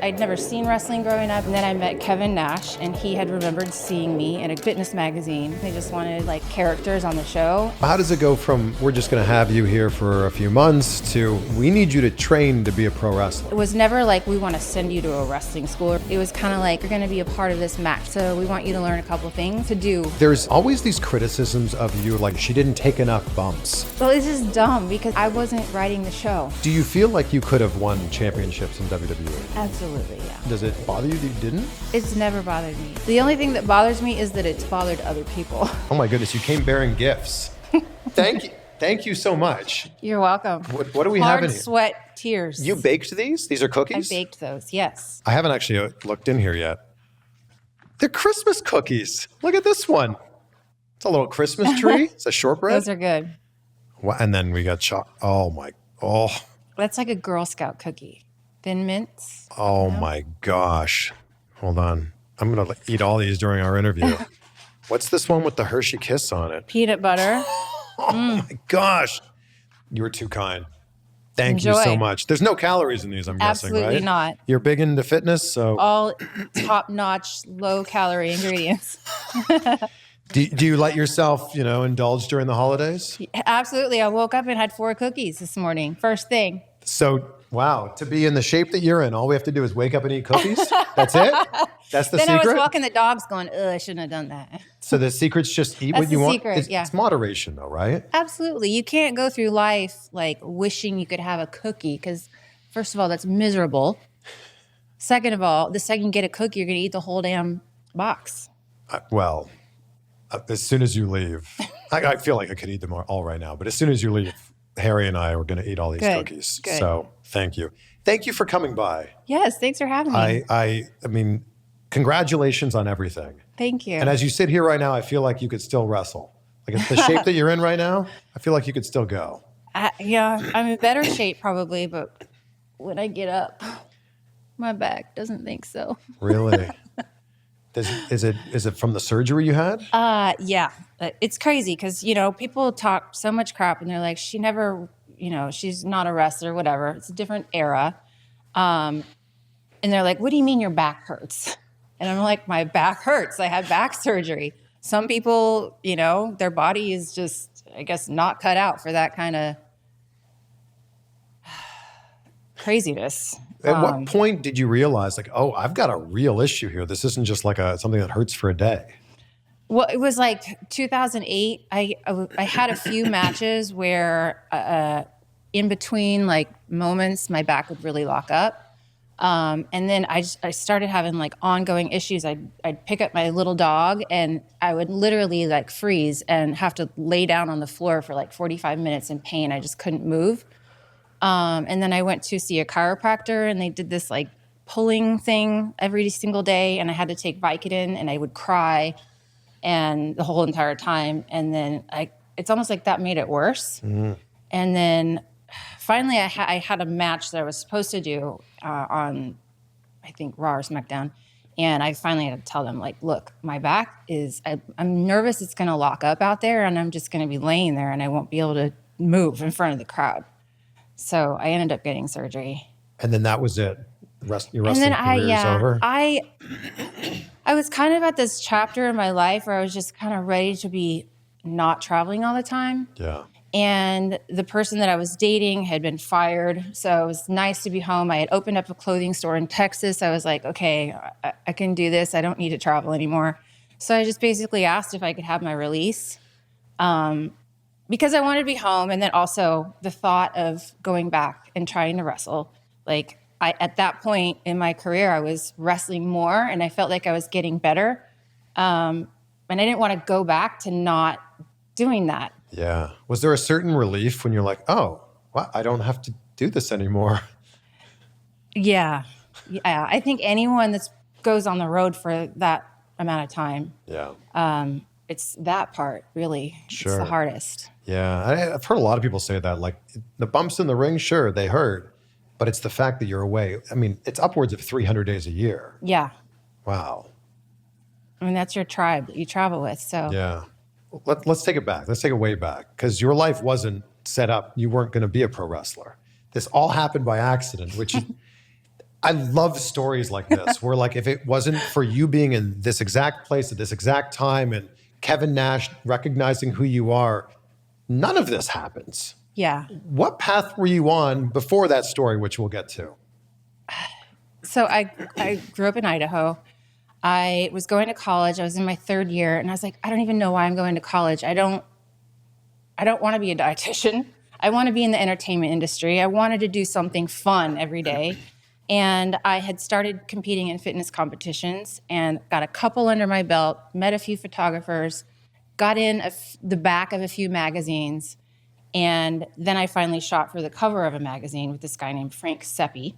I'd never seen wrestling growing up, and then I met Kevin Nash, and he had remembered seeing me in a fitness magazine. They just wanted like characters on the show. How does it go from, we're just gonna have you here for a few months, to, we need you to train to be a pro wrestler? It was never like, we want to send you to a wrestling school. It was kind of like, you're gonna be a part of this match, so we want you to learn a couple things to do. There's always these criticisms of you, like she didn't take enough bumps. Well, this is dumb because I wasn't writing the show. Do you feel like you could have won championships in WWE? Absolutely, yeah. Does it bother you that you didn't? It's never bothered me. The only thing that bothers me is that it's bothered other people. Oh my goodness, you came bearing gifts. Thank you. Thank you so much. You're welcome. What do we have in here? Hard sweat, tears. You baked these? These are cookies? I baked those, yes. I haven't actually looked in here yet. They're Christmas cookies. Look at this one. It's a little Christmas tree. It's a shortbread. Those are good. And then we got oh. That's like a Girl Scout cookie. Thin mints. Oh my gosh. Hold on. I'm going to eat all these during our interview. What's this one with the Hershey Kiss on it? Peanut butter. Oh my gosh. You were too kind. Thank you Enjoy. so much. There's no calories in these, I'm guessing, right? Absolutely not. You're big into fitness, so. All top-notch, low-calorie ingredients. Do you let yourself, indulge during the holidays? Absolutely. I woke up and had 4 cookies this morning. First thing. So, wow, to be in the shape that you're in, all we have to do is wake up and eat cookies? That's it? That's the Then secret? I was walking the dogs going, ugh, I shouldn't have done that. So the secret's just eat That's what you the want? secret, yeah. It's moderation though, right? Absolutely. You can't go through life like wishing you could have a cookie because, first of all, that's miserable. Second of all, the second you get a cookie, you're going to eat the whole damn box. As soon as you leave, I feel like I could eat them all right now, but as soon as you leave, Harry and I are going to eat all these cookies. Good. So thank you. Thank you for coming by. Yes, thanks for having me. I mean, congratulations on everything. Thank you. And as you sit here right now, I feel like you could still wrestle. Like the shape that you're in right now, I feel like you could still go. Yeah, I'm in better shape probably, but when I get up, my back doesn't think so. Really? Is it from the surgery you had? Yeah, it's crazy because, people talk so much crap and they're like, she never, she's not a wrestler, whatever. It's a different era. And they're like, what do you mean your back hurts? And I'm like, my back hurts. I had back surgery. Some people, their body is just, I guess, not cut out for that kind of craziness. At what point did you realize, like, oh, I've got a real issue here? This isn't just like something that hurts for a day. Well, it was like 2008. I had a few matches where in between like moments, my back would really lock up. And then I started having like ongoing issues. I'd pick up my little dog and I would literally like freeze and have to lay down on the floor for like 45 minutes in pain. I just couldn't move. And then I went to see a chiropractor and they did this like pulling thing every single day. And I had to take Vicodin and I would cry and the whole entire time. And then it's almost like that made it worse. Mm. And then finally I had a match that I was supposed to do on, I think, Raw or SmackDown. And I finally had to tell them, like, look, my back is, I'm nervous it's going to lock up out there and I'm just going to be laying there and I won't be able to move in front of the crowd. So I ended up getting surgery. And then that was it? Your wrestling career is over? I was kind of at this chapter in my life where I was just kind of ready to be not traveling all the time. Yeah. And the person that I was dating had been fired. So it was nice to be home. I had opened up a clothing store in Texas. I was like, okay, I can do this. I don't need to travel anymore. So I just basically asked if I could have my release because I wanted to be home. And then also the thought of going back and trying to wrestle. Like at that point in my career, I was wrestling more and I felt like I was getting better. And I didn't want to go back to not doing that. Yeah. Was there a certain relief when you're like, oh, well, I don't have to do this anymore? Yeah. I think anyone that goes on the road for that amount of time. Yeah. It's that part, really. Sure. It's the hardest. Yeah. I've heard a lot of people say that. Like, the bumps in the ring, sure, they hurt. But it's the fact that you're away. I mean, it's upwards of 300 days a year. Yeah. Wow. I mean, that's your tribe that you travel with, so. Yeah. Let's take it back. Let's take it way back. Because your life wasn't set up. You weren't going to be a pro wrestler. This all happened by accident, which I love stories like this, where like if it wasn't for you being in this exact place at this exact time and Kevin Nash recognizing who you are, none of this happens. Yeah. What path were you on before that story, which we'll get to? So I grew up in Idaho. I was going to college. I was in my third year, and I was like, I don't even know why I'm going to college. I don't want to be a dietitian. I want to be in the entertainment industry. I wanted to do something fun every day. And I had started competing in fitness competitions and got a couple under my belt, met a few photographers, got in the back of a few magazines. And then I finally shot for the cover of a magazine with this guy named Frank Seppi,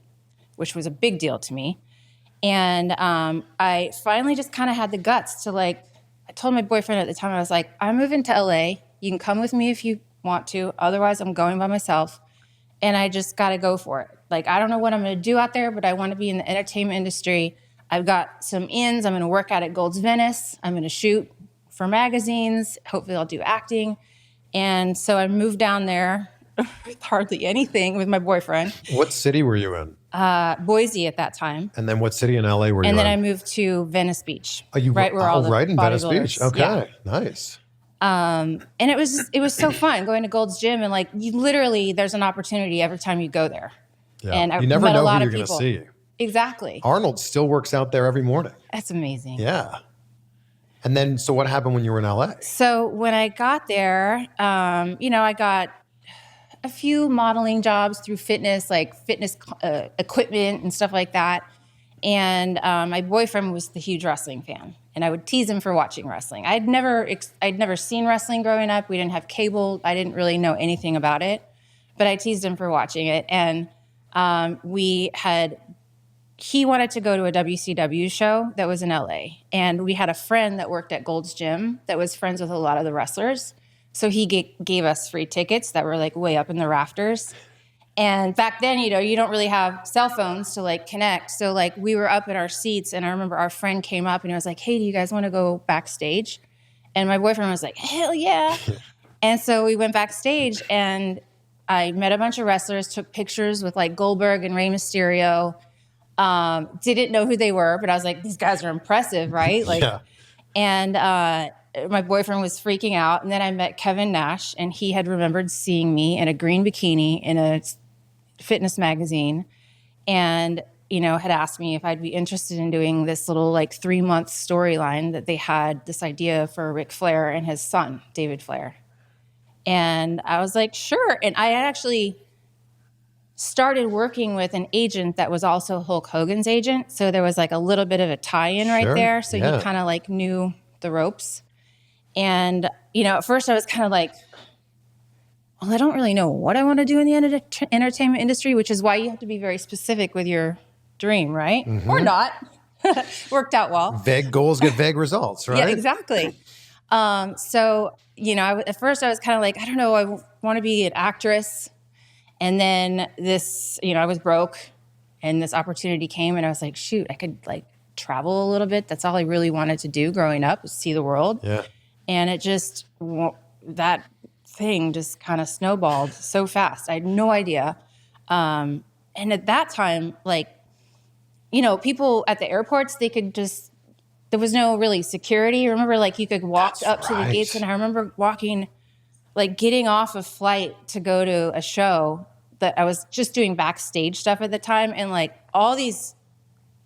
which was a big deal to me. And I finally just kind of had the guts to I told my boyfriend at the time, I was like, I'm moving to LA. You can come with me if you want to. Otherwise, I'm going by myself. And I just got to go for it. I don't know what I'm going to do out there, but I want to be in the entertainment industry. I've got some ins. I'm going to work out at Gold's Venice. I'm going to shoot for magazines. Hopefully I'll do acting. And so I moved down there with hardly anything with my boyfriend. What city were you in? Boise at that time. And then what city in LA were you in? And then I moved to Venice Beach. Right where all the right in Venice Beach. Okay, yeah. Nice. And it was so fun going to Gold's Gym, and you literally there's an opportunity every time you go there. Yeah. And I you never met know a lot who of you're going to see. Exactly. Arnold still works out there every morning. That's amazing. Yeah. And then, so what happened when you were in LA? So when I got there, I got a few modeling jobs through fitness, fitness equipment and stuff like that. And my boyfriend was the huge wrestling fan, and I would tease him for watching wrestling. I'd never seen wrestling growing up. We didn't have cable. I didn't really know anything about it, but I teased him for watching it. And he wanted to go to a WCW show that was in LA. And we had a friend that worked at Gold's Gym that was friends with a lot of the wrestlers. So he gave us free tickets that were way up in the rafters. And back then, you don't really have cell phones to connect. So we were up in our seats, and I remember our friend came up and he was like, hey, do you guys want to go backstage? And my boyfriend was like, hell yeah. And so we went backstage, and I met a bunch of wrestlers, took pictures with Goldberg and Rey Mysterio. Didn't know who they were, but I was like, these guys are impressive, right? Yeah. And my boyfriend was freaking out. And then I met Kevin Nash, and he had remembered seeing me in a green bikini in a fitness magazine, and had asked me if I'd be interested in doing this little 3-month storyline that they had this idea for Ric Flair and his son, David Flair. And I was like, sure. And I had actually started working with an agent that was also Hulk Hogan's agent. So there was a little bit of a tie-in right there. So he kind of knew the ropes. And, at first I was kind of well, I don't really know what I want to do in the entertainment industry, which is why you have to be very specific with your dream, right? Mm-hmm. Or not. Worked out well. Vague goals get vague results, right? Yeah, exactly. So, at first I was kind of I don't know, I want to be an actress. And then this, I was broke, and this opportunity came, and I was like, shoot, I could travel a little bit. That's all I really wanted to do growing up, was see the world. Yeah. And it just, that thing just kind of snowballed so fast. I had no idea. And at that time, people at the airports, they could just, there was no really security. Remember, you could walk up to the gates, and I remember walking, getting off a flight to go to a show that I was just doing backstage stuff at the time. And all these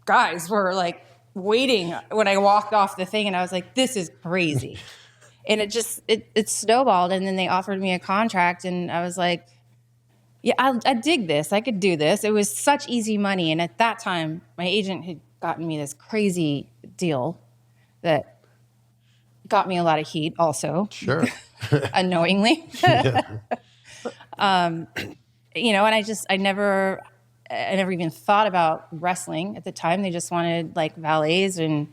guys were waiting when I walked off the thing, and I was like, this is crazy. And it just, it snowballed. And then they offered me a contract, and I was like, yeah, I dig this. I could do this. It was such easy money. And at that time, my agent had gotten me this crazy deal that got me a lot of heat also. Sure. Unknowingly. And I never even thought about wrestling at the time. They just wanted valets and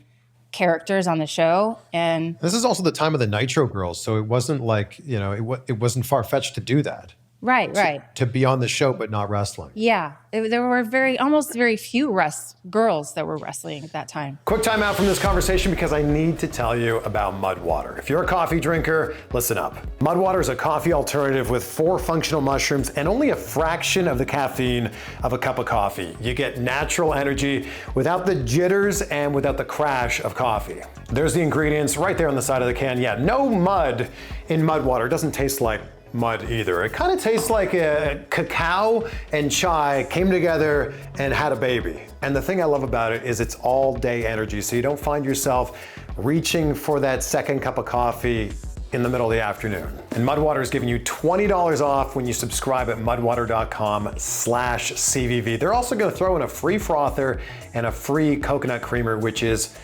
characters on the show. And this is also the time of the Nitro Girls, so it wasn't it wasn't far-fetched to do that. Right. to be on the show but not wrestling. Yeah. There were almost very few girls that were wrestling at that time. Quick time out from this conversation because I need to tell you about Mud Water. If you're a coffee drinker, listen up. Mud Water is a coffee alternative with 4 functional mushrooms and only a fraction of the caffeine of a cup of coffee. You get natural energy without the jitters and without the crash of coffee. There's the ingredients right there on the side of the can. Yeah, no mud in Mud Water. It doesn't taste like mud either. It kind of tastes like cacao and chai came together and had a baby. And the thing I love about it is it's all day energy, so you don't find yourself reaching for that second cup of coffee in the middle of the afternoon. And Mudwater is giving you $20 off when you subscribe at mudwater.com/CVV. They're also gonna throw in a free frother and a free coconut creamer, which is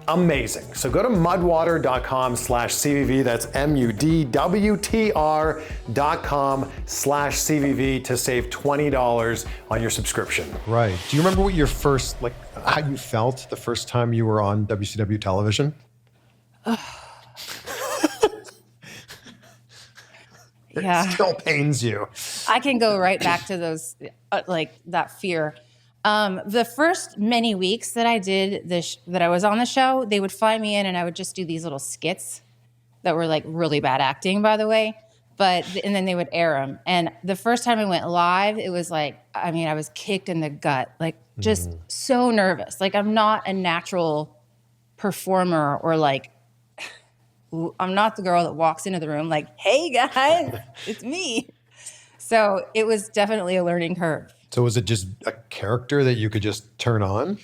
amazing. So go to mudwater.com/CVV. That's MUDWTR.com/CVV to save $20 on your subscription. Right. Do you remember what your first, how you felt the first time you were on WCW television? Yeah. It still pains you. I can go right back to those, that fear. The first many weeks that I did that I was on the show, they would fly me in and I would just do these little skits that were really bad acting, by the way. And then they would air them. And the first time I went live, it was I was kicked in the gut, just so nervous. I'm not a natural performer or I'm not the girl that walks into the room hey guys, it's me. So it was definitely a learning curve. So was it just a character that you could just turn on?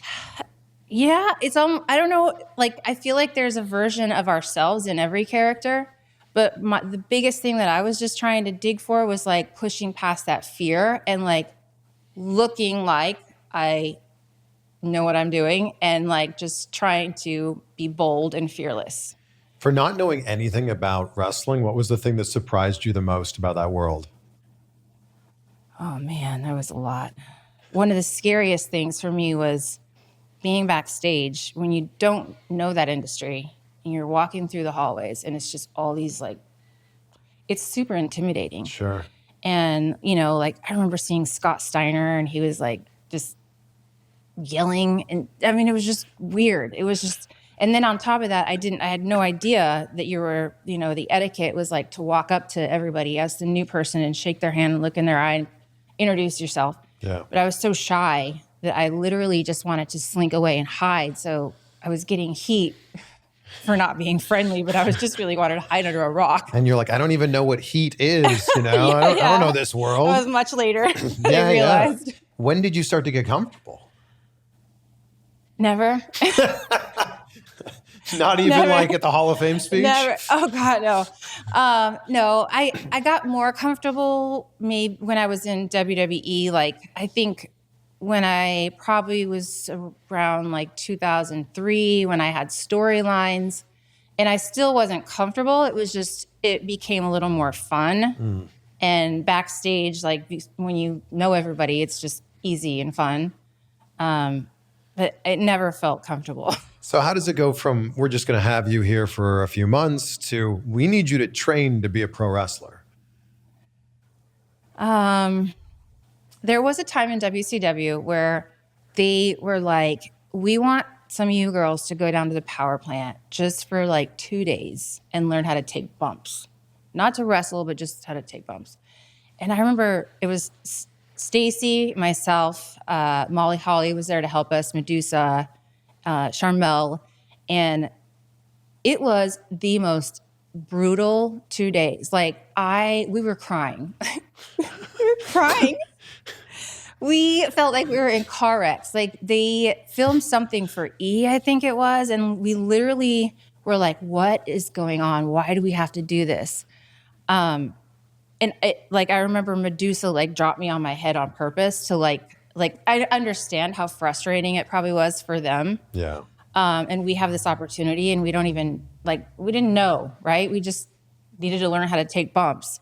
Yeah, it's I don't know. I feel like there's a version of ourselves in every character, but the biggest thing that I was just trying to dig for was pushing past that fear and looking like I know what I'm doing and just trying to be bold and fearless. For not knowing anything about wrestling, what was the thing that surprised you the most about that world? Oh man, there was a lot. One of the scariest things for me was being backstage when you don't know that industry and you're walking through the hallways and it's just all these it's super intimidating. Sure. And, I remember seeing Scott Steiner and he was just yelling. And it was just weird. It was just, and then on top of that, I had no idea that you were, the etiquette was to walk up to everybody as the new person and shake their hand and look in their eye and introduce yourself. Yeah. But I was so shy that I literally just wanted to slink away and hide. So I was getting heat for not being friendly, but I was just really wanted to hide under a rock. And you're I don't even know what heat is, I don't know this world. That was much later that I realized. Yeah. When did you start to get comfortable? Never. Not even Never. at the Hall of Fame speech? Never. Oh God, no. No, I got more comfortable maybe when I was in WWE. I think when I probably was around 2003 when I had storylines and I still wasn't comfortable. It was just, it became a little more fun. And backstage, when you know everybody, it's just easy and fun. But it never felt comfortable. So how does it go from we're just going to have you here for a few months to we need you to train to be a pro wrestler? There was a time in WCW where they were we want some of you girls to go down to the power plant just for 2 days and learn how to take bumps. Not to wrestle, but just how to take bumps. And I remember it was Stacy, myself, Molly Holly was there to help us, Medusa, Charmel, and it was the most brutal 2 days. We were crying. We were crying. We felt like we were in car wrecks. They filmed something for E, I think it was, and we literally were what is going on? Why do we have to do this? And I remember Medusa dropped me on my head on purpose to I understand how frustrating it probably was for them. Yeah. And we have this opportunity and we don't even we didn't know, right? We just needed to learn how to take bumps.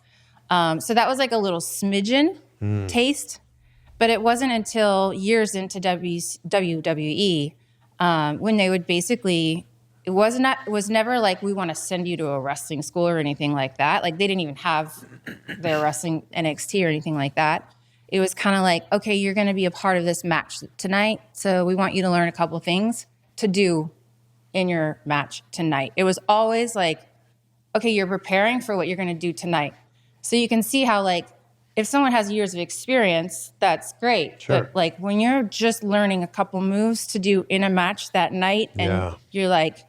So that was a little smidgen taste, but it wasn't until years into WWE when they would basically it was never like, we want to send you to a wrestling school or anything like that. Like, they didn't even have their wrestling NXT or anything like that. It was kind of like, okay, you're going to be a part of this match tonight, so we want you to learn a couple things to do in your match tonight. It was always like, okay, you're preparing for what you're going to do tonight. So you can see how, like, if someone has years of experience, that's great. Sure. But like, when you're just learning a couple moves to do in a match that night, and you're like,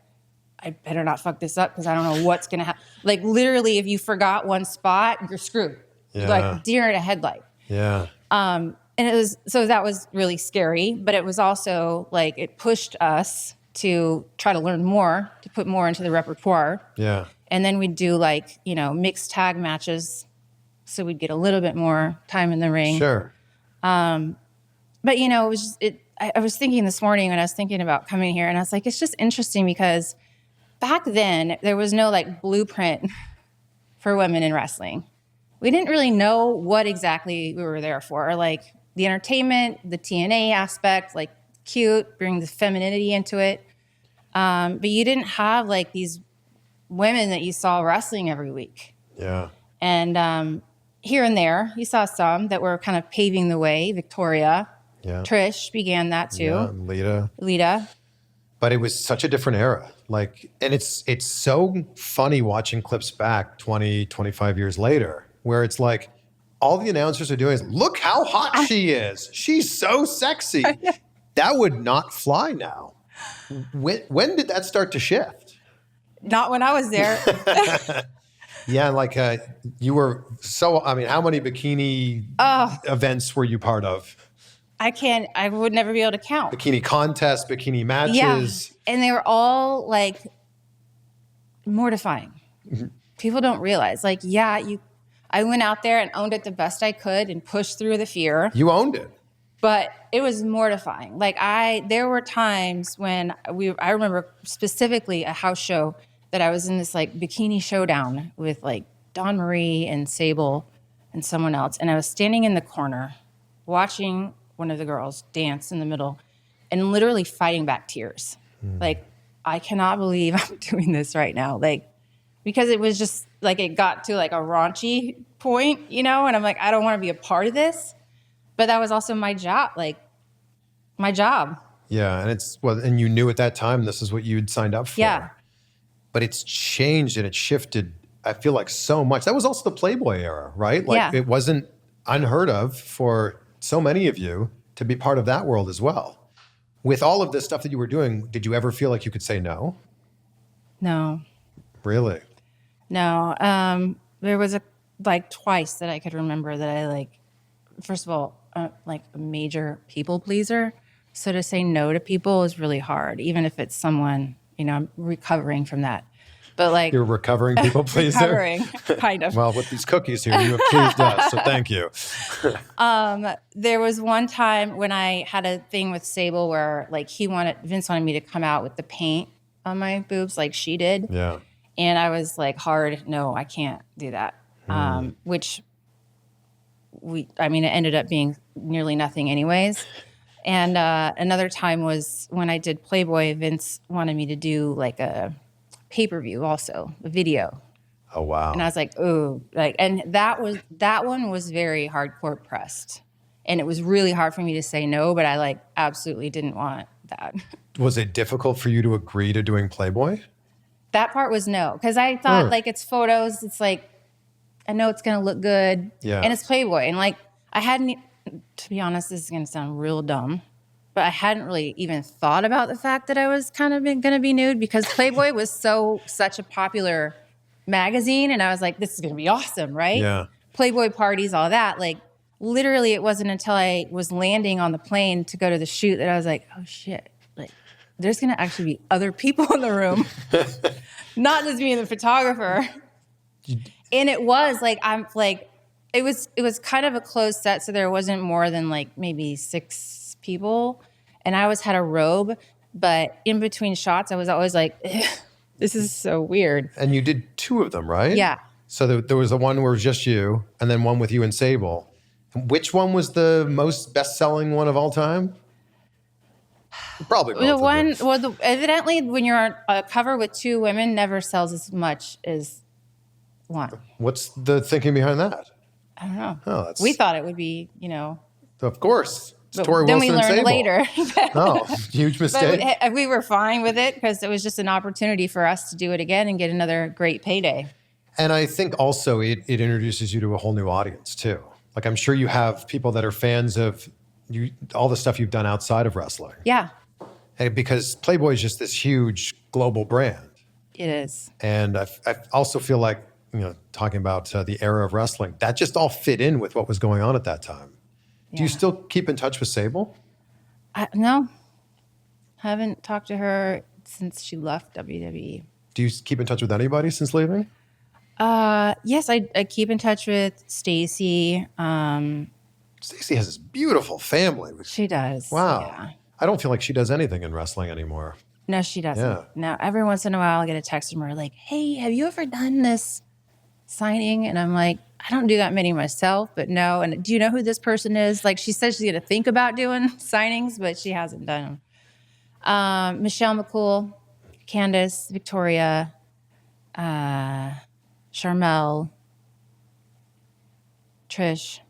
I better not fuck this up because I don't know what's going to happen. Like, literally, if you forgot one spot, you're screwed. Yeah. You're like deer in a headlight. Yeah. And it was, so that was really scary, but it was also like, it pushed us to try to learn more, to put more into the repertoire. Yeah. And then we'd do like, you know, mixed tag matches. So we'd get a little bit more time in the ring. Sure. But, you know, it was just, I was thinking this morning when I was thinking about coming here, and I was like, it's just interesting because back then there was no like blueprint for women in wrestling. We didn't really know what exactly we were there for. Like the entertainment, the TNA aspect, like cute, bring the femininity into it. But you didn't have like these women that you saw wrestling every week. Yeah. And here and there, you saw some that were kind of paving the way. Victoria, Trish began that too. Yeah, Lita. But it was such a different era. Like, and it's so funny watching clips back 20, 25 years later, where it's like, all the announcers are doing is, look how hot she is. She's so sexy. That would not fly now. When did that start to shift? Not when I was there. Yeah, like you were so, I mean, how many bikini events were you part of? I would never be able to count. Bikini contests, bikini matches. Yeah. And they were all like mortifying. People don't realize, like, I went out there and owned it the best I could and pushed through the fear. You owned it. But it was mortifying. Like there were times when I remember specifically a house show that I was in this like bikini showdown with like Dawn Marie and Sable and someone else. And I was standing in the corner watching one of the girls dance in the middle and literally fighting back tears. Like, I cannot believe I'm doing this right now. Like, because it was just like, it got to like a raunchy point, you know? And I'm like, I don't want to be a part of this. But that was also my job, like my job. Yeah. And you knew at that time, this is what you'd signed up for. Yeah. But it's changed and it shifted, I feel like, so much. That was also the Playboy era, right? Like, it wasn't unheard of for so many of you to be part of that world as well. With all of this stuff that you were doing, did you ever feel like you could say no? No. Really? No. There was twice that I could remember that I like, first of all, like a major people pleaser. So to say no to people is really hard, even if it's someone, you know, I'm recovering from that. But like, you're recovering people pleaser? Recovering, kind of. Well, with these cookies here, you have pleased us, so thank you. There was one time when I had a thing with Sable where like Vince wanted me to come out with the paint on my boobs like she did. Yeah. And I was like, no, I can't do that. Which it ended up being nearly nothing anyways. And another time was when I did Playboy. Vince wanted me to do like a pay-per-view, also a video. Oh wow! And I was like, ooh, like, and that one was very hardcore pressed, and it was really hard for me to say no. But I like absolutely didn't want that. Was it difficult for you to agree to doing Playboy? That part was no, because I thought like it's photos. It's like I know it's gonna look good, and it's Playboy, and like I hadn't. To be honest, this is gonna sound real dumb, but I hadn't really even thought about the fact that I was kind of gonna be nude because Playboy was such a popular magazine, and I was like, this is gonna be awesome, right? Yeah. Playboy parties, all that. Like literally, it wasn't until I was landing on the plane to go to the shoot that I was like, oh shit, like there's gonna actually be other people in the room, not just me and the photographer. And it was like it was kind of a closed set, so there wasn't more than like maybe 6 people, and I always had a robe, but in between shots, I was always like, this is so weird. And you did 2 of them, right? Yeah. So there was the one where it was just you, and then one with you and Sable. Which one was the most best-selling one of all time? Probably both. Evidently, when you're on a cover with two women, never sells as much as one. What's the thinking behind that? I don't know. Oh, We thought it would be, Of course. It's Torrie then Wilson we learned and Sable. later. Oh, huge mistake. But we were fine with it because it was just an opportunity for us to do it again and get another great payday. And I think also it introduces you to a whole new audience too. Like I'm sure you have people that are fans of all the stuff you've done outside of wrestling. Yeah. And because Playboy is just this huge global brand. It is. And I also feel like, talking about the era of wrestling, that just all fit in with what was going on at that time. Yeah. Do you still keep in touch with Sable? No. Haven't talked to her since she left WWE. Do you keep in touch with anybody since leaving? Yes, I keep in touch with Stacy. Stacy has this beautiful family. She does. Wow. Yeah. I don't feel like she does anything in wrestling anymore. No, she doesn't. Yeah. Now, every once in a while, I get a text from her like, hey, have you ever done this signing? And I'm like, I don't do that many myself, but no. And do you know who this person is? Like, she says she's going to think about doing signings, but she hasn't done them. Michelle McCool, Candace, Victoria, Charmel, Trish.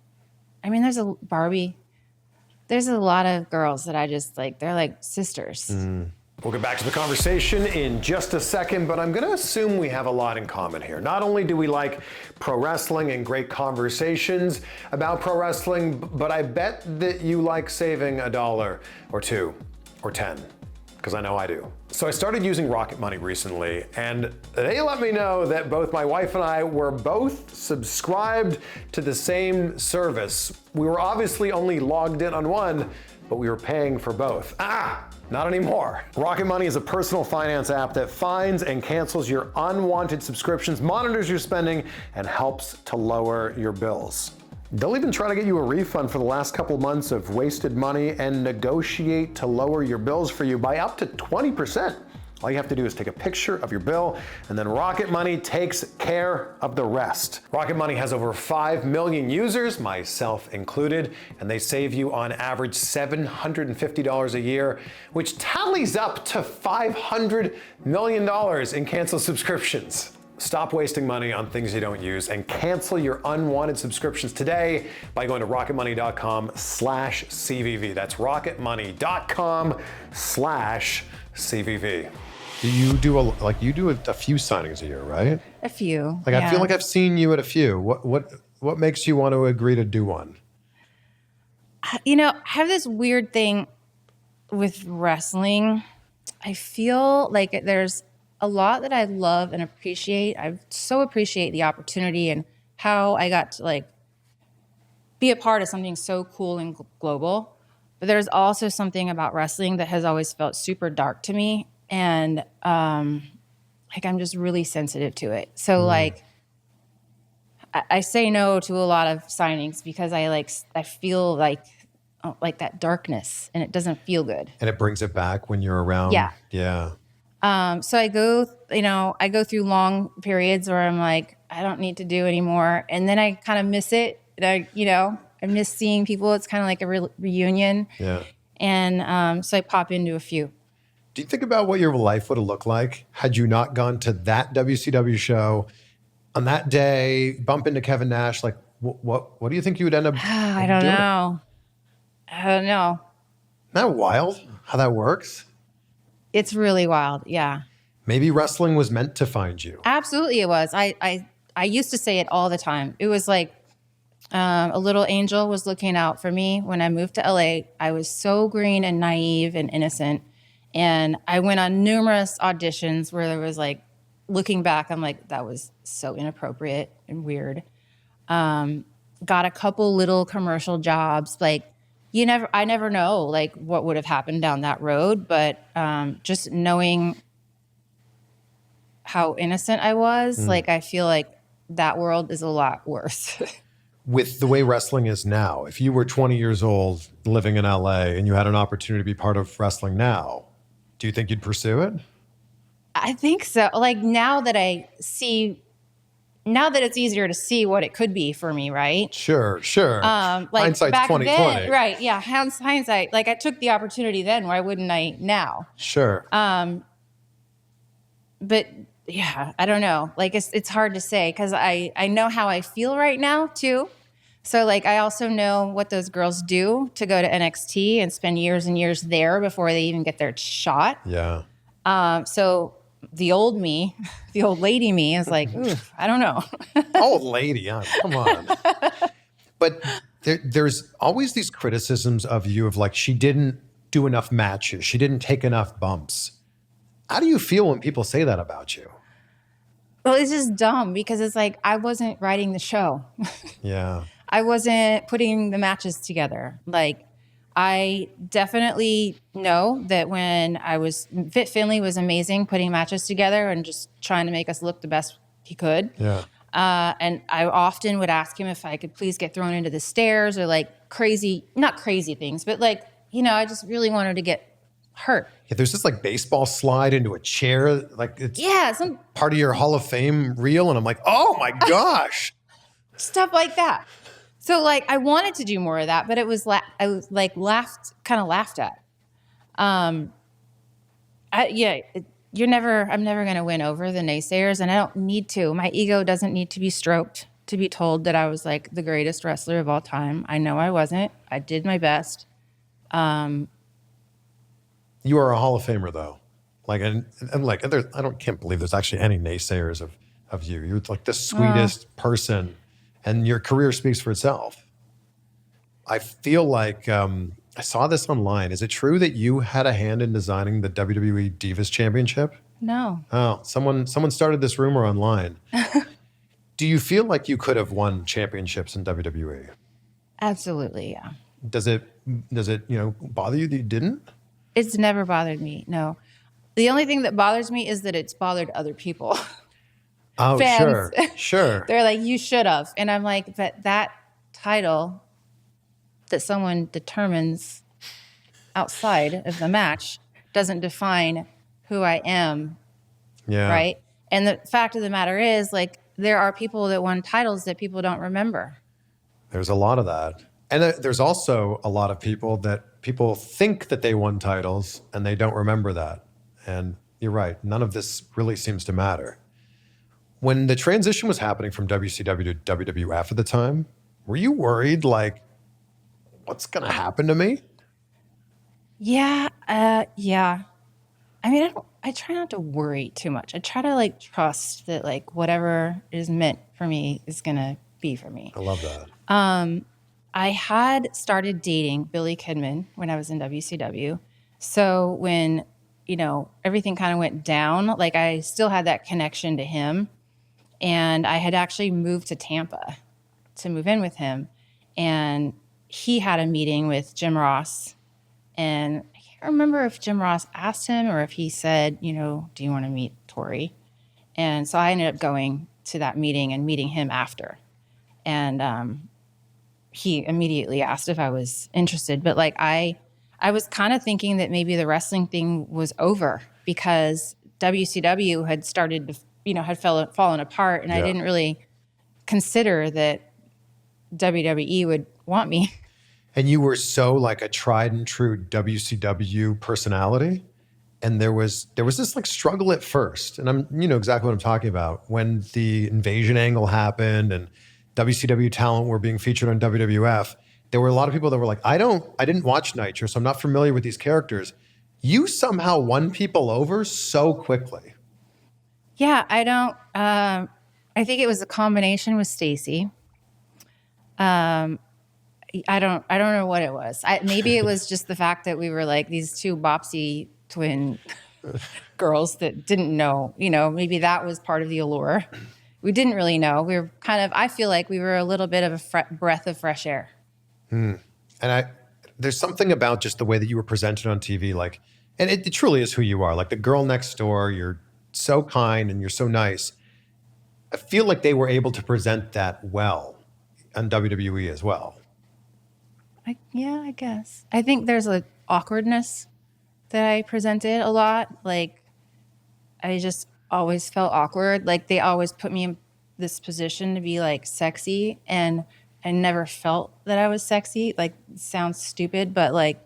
I mean, there's a Barbie. There's a lot of girls that I just like, they're like sisters. We'll get back to the conversation in just a second, but I'm going to assume we have a lot in common here. Not only do we like pro wrestling and great conversations about pro wrestling, but I bet that you like saving $1 or $2 or 10, because I know I do. So I started using Rocket Money recently, and they let me know that both my wife and I were both subscribed to the same service. We were obviously only logged in on one, but we were paying for both. Not anymore. Rocket Money is a personal finance app that finds and cancels your unwanted subscriptions, monitors your spending, and helps to lower your bills. They'll even try to get you a refund for the last couple months of wasted money and negotiate to lower your bills for you by up to 20%. All you have to do is take a picture of your bill, and then Rocket Money takes care of the rest. Rocket Money has over 5 million users, myself included, and they save you on average $750 a year, which tallies up to $500 million in canceled subscriptions. Stop wasting money on things you don't use and cancel your unwanted subscriptions today by going to rocketmoney.com/CVV. That's rocketmoney.com/CVV. You do a few signings a year, right? A few. Like, yeah. I feel like I've seen you at a few. What makes you want to agree to do one? I have this weird thing with wrestling. I feel like there's a lot that I love and appreciate. I so appreciate the opportunity and how I got to be a part of something so cool and global. But there's also something about wrestling that has always felt super dark to me. And I'm just really sensitive to it. So I say no to a lot of signings because I feel like that darkness, and it doesn't feel good. And it brings it back when you're around. Yeah. Yeah. So I go through long periods where I'm like, I don't need to do anymore. And then I kind of miss it. I miss seeing people. It's kind of like a reunion. Yeah. And so I pop into a few. Do you think about what your life would have looked like had you not gone to that WCW show on that day, bump into Kevin Nash? Like, what do you think you would end up I don't know. Isn't that wild how that works? It's really wild, yeah. Maybe wrestling was meant to find you. Absolutely it was. I used to say it all the time. It was like a little angel was looking out for me when I moved to LA. I was so green and naive and innocent. And I went on numerous auditions where there was looking back, I'm like, that was so inappropriate and weird. Got a couple little commercial jobs. I never know what would have happened down that road, but just knowing how innocent I was, I feel like that world is a lot worse. With the way wrestling is now, if you were 20 years old living in LA and you had an opportunity to be part of wrestling now, do you think you'd pursue it? I think so. Now that I see, now that it's easier to see what it could be for me, right? Sure. Like Hindsight's back 2020. then, right? Yeah, hindsight. Like I took the opportunity then. Why wouldn't I now? Sure. But yeah, I don't know. Like it's hard to say because I know how I feel right now too. So like I also know what those girls do to go to NXT and spend years and years there before they even get their shot. Yeah. So the old me, the old lady me is like, oof, I don't know. Old lady, come on. But there's always these criticisms of you of like, she didn't do enough matches. She didn't take enough bumps. How do you feel when people say that about you? Well, it's just dumb because it's like, I wasn't writing the show. Yeah. I wasn't putting the matches together. Like, I definitely know that when I was, Fit Finley was amazing putting matches together and just trying to make us look the best he could. Yeah. And I often would ask him if I could please get thrown into the stairs or like crazy, not crazy things, but like, I just really wanted to get hurt. Yeah, there's this like baseball slide into a chair, like it's some part of your Hall of Fame reel. And I'm like, oh my gosh. stuff like that. So like I wanted to do more of that, but it was I was like laughed at. I'm never going to win over the naysayers, and I don't need to. My ego doesn't need to be stroked to be told that I was like the greatest wrestler of all time. I know I wasn't. I did my best. You are a Hall of Famer though. Like, and like, can't believe there's actually any naysayers of you. You're like the sweetest person. And your career speaks for itself. I feel like I saw this online. Is it true that you had a hand in designing the WWE Divas Championship? No. Oh, someone started this rumor online. Do you feel like you could have won championships in WWE? Absolutely, yeah. Does it bother you that you didn't? It's never bothered me, no. The only thing that bothers me is that it's bothered other people. Oh, Fans. Sure. They're like, you should have. And I'm like, but that title that someone determines outside of the match doesn't define who I am. Yeah. Right? And the fact of the matter is, like, there are people that won titles that people don't remember. There's a lot of that. And there's also a lot of people that people think that they won titles and they don't remember that. And you're right. None of this really seems to matter. When the transition was happening from WCW to WWF at the time, were you worried, like, what's going to happen to me? Yeah. Yeah. I mean, I try not to worry too much. I try to like trust that like whatever is meant for me is going to be for me. I love that. I had started dating Billy Kidman when I was in WCW. So when, everything kind of went down, like I still had that connection to him. And I had actually moved to Tampa to move in with him. And he had a meeting with Jim Ross. And I can't remember if Jim Ross asked him or if he said, do you want to meet Torrie? And so I ended up going to that meeting and meeting him after. And he immediately asked if I was interested. But like I was kind of thinking that maybe the wrestling thing was over because WCW had started to had fallen apart, and I didn't really consider that WWE would want me. And you were so like a tried and true WCW personality, and there was this like struggle at first, and I'm exactly what I'm talking about when the invasion angle happened and WCW talent were being featured on WWF. There were a lot of people that were like, I didn't watch Nitro, so I'm not familiar with these characters. You somehow won people over so quickly. Yeah, I don't. I think it was a combination with Stacy. I don't know what it was. Maybe it was just the fact that we were like these two Bopsy twin girls that didn't know. Maybe that was part of the allure. We didn't really know. We were kind of. I feel like we were a little bit of a breath of fresh air. And there's something about just the way that you were presented on TV, like, and it truly is who you are. Like the girl next door, you're so kind and you're so nice. I feel like they were able to present that well on WWE as well. I guess. I think there's an awkwardness that I presented a lot. Like, I just always felt awkward. Like, they always put me in this position to be like sexy, and I never felt that I was sexy. Like, it sounds stupid, but like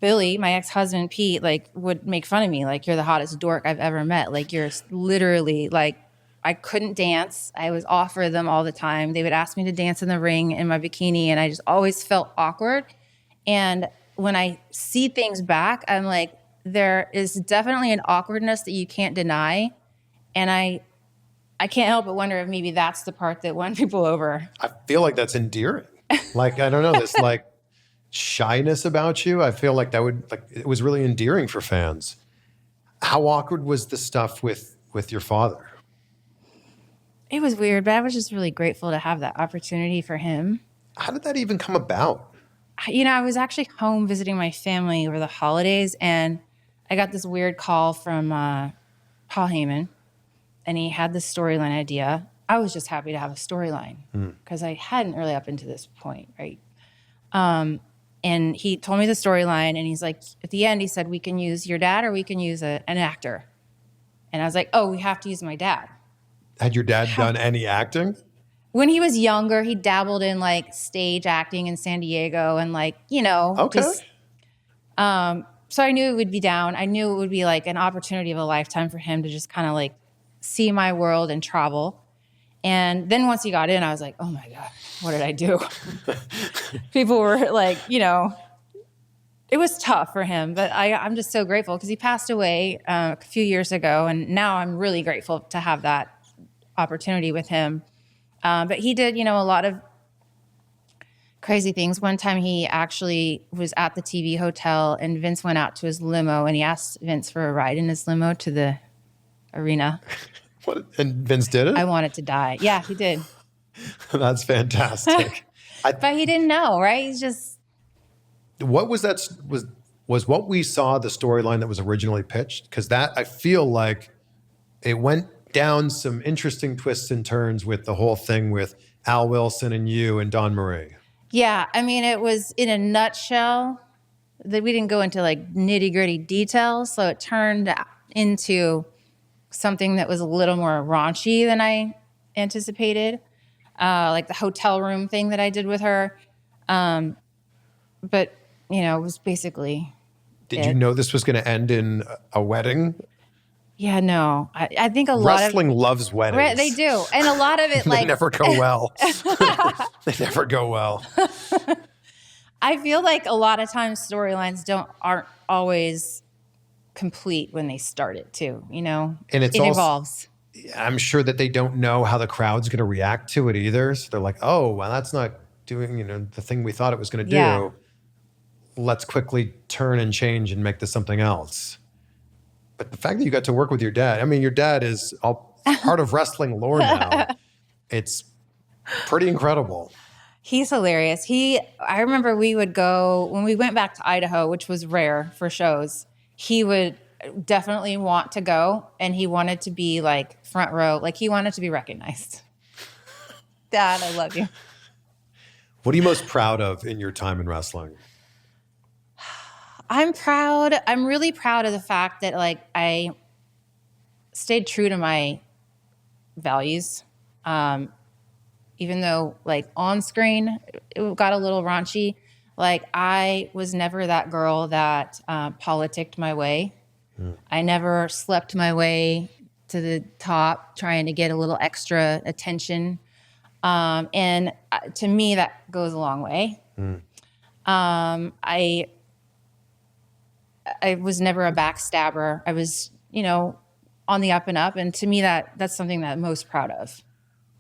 Billy, my ex-husband, Pete, like would make fun of me. Like, you're the hottest dork I've ever met. Like, you're literally like, I couldn't dance. I was offered them all the time. They would ask me to dance in the ring in my bikini, and I just always felt awkward. And when I see things back, I'm like, there is definitely an awkwardness that you can't deny. And I can't help but wonder if maybe that's the part that won people over. I feel like that's endearing. Like, I don't know, this like shyness about you. I feel like it was really endearing for fans. How awkward was the stuff with your father? It was weird, but I was just really grateful to have that opportunity for him. How did that even come about? I was actually home visiting my family over the holidays, and I got this weird call from Paul Heyman, and he had this storyline idea. I was just happy to have a storyline because I hadn't really up until this point, right? And he told me the storyline, and he's like, at the end, he said, we can use your dad or we can use an actor. And I was like, oh, we have to use my dad. Had your dad done any acting? When he was younger, he dabbled in like stage acting in San Diego and like, Okay. just, so I knew it would be down. I knew it would be like an opportunity of a lifetime for him to just kind of like see my world and travel. And then once he got in, I was like, oh my God, what did I do? People were like, it was tough for him, but I'm just so grateful because he passed away a few years ago. And now I'm really grateful to have that opportunity with him. But he did, a lot of crazy things. One time he actually was at the TV hotel and Vince went out to his limo and he asked Vince for a ride in his limo to the arena. What? And Vince did it? I wanted to die. Yeah, he did. That's fantastic. But he didn't know, right? He's just... What was that? Was what we saw the storyline that was originally pitched? Because that, I feel like it went down some interesting twists and turns with the whole thing with Al Wilson and you and Dawn Marie. Yeah, I mean, it was in a nutshell that we didn't go into like nitty gritty details. So it turned into something that was a little more raunchy than I anticipated. Like the hotel room thing that I did with her. But, it was basically... Did you know this was going to end in a wedding? Yeah, no. I think a lot of... Wrestling loves weddings. Right, they do. And a lot of it like... They never go well. They never go well. I feel like a lot of times storylines aren't always complete when they start it too, And it evolves. I'm sure that they don't know how the crowd's going to react to it either. So they're like, oh, well, that's not doing, the thing we thought it was going to do. Yeah. Let's quickly turn and change and make this something else. But the fact that you got to work with your dad, I mean, your dad is all part of wrestling lore now. It's pretty incredible. He's hilarious. I remember we would go, when we went back to Idaho, which was rare for shows, he would definitely want to go, and he wanted to be like front row. Like, he wanted to be recognized. Dad, I love you. What are you most proud of in your time in wrestling? I'm proud. I'm really proud of the fact that like I stayed true to my values. Even though like on screen it got a little raunchy, like I was never that girl that politicked my way. I never slept my way to the top trying to get a little extra attention. And to me, that goes a long way. I was never a backstabber. I was, on the up and up. And to me, that's something that I'm most proud of.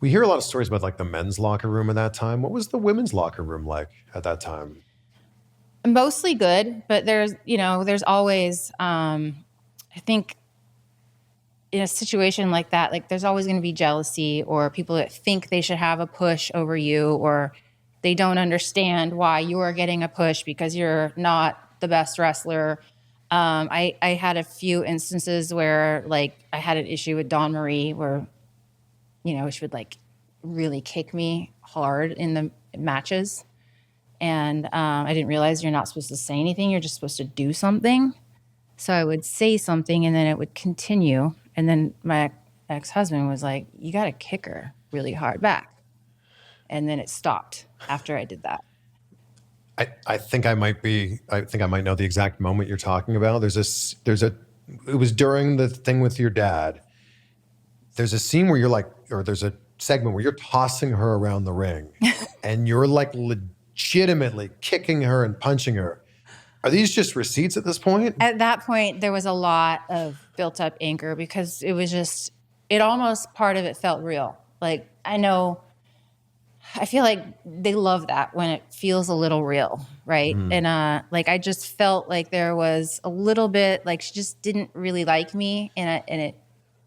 We hear a lot of stories about like the men's locker room at that time. What was the women's locker room like at that time? Mostly good, but there's always, I think in a situation like that, like there's always going to be jealousy or people that think they should have a push over you, or they don't understand why you're getting a push because you're not the best wrestler. I had a few instances where like I had an issue with Dawn Marie where, she would like really kick me hard in the matches. And I didn't realize you're not supposed to say anything. You're just supposed to do something. So I would say something and then it would continue. And then my ex-husband was like, you got to kick her really hard back. And then it stopped after I did that. I think I might know the exact moment you're talking about. It was during the thing with your dad. There's a scene where you're like, or there's a segment where you're tossing her around the ring and you're like legitimately kicking her and punching her. Are these just receipts at this point? At that point, there was a lot of built up anger because it was just, it almost, part of it felt real. Like, I feel like they love that when it feels a little real, right? And like I just felt like there was a little bit, like she just didn't really like me, and I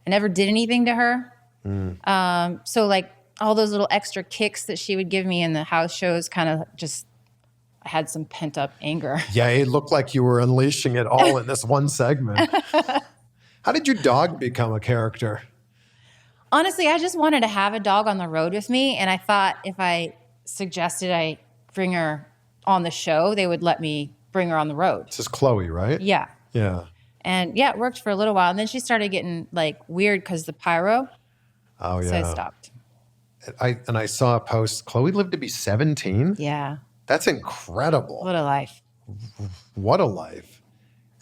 never did anything to her. So like all those little extra kicks that she would give me in the house shows, kind of just, I had some pent up anger. Yeah, it looked like you were unleashing it all in this one segment. How did your dog become a character? Honestly, I just wanted to have a dog on the road with me. And I thought if I suggested I bring her on the show, they would let me bring her on the road. This is Chloe, right? Yeah. Yeah. And yeah, it worked for a little while. And then she started getting like weird because the pyro. Oh, yeah. So I stopped. I saw a post. Chloe lived to be 17? Yeah. That's incredible. What a life. What a life.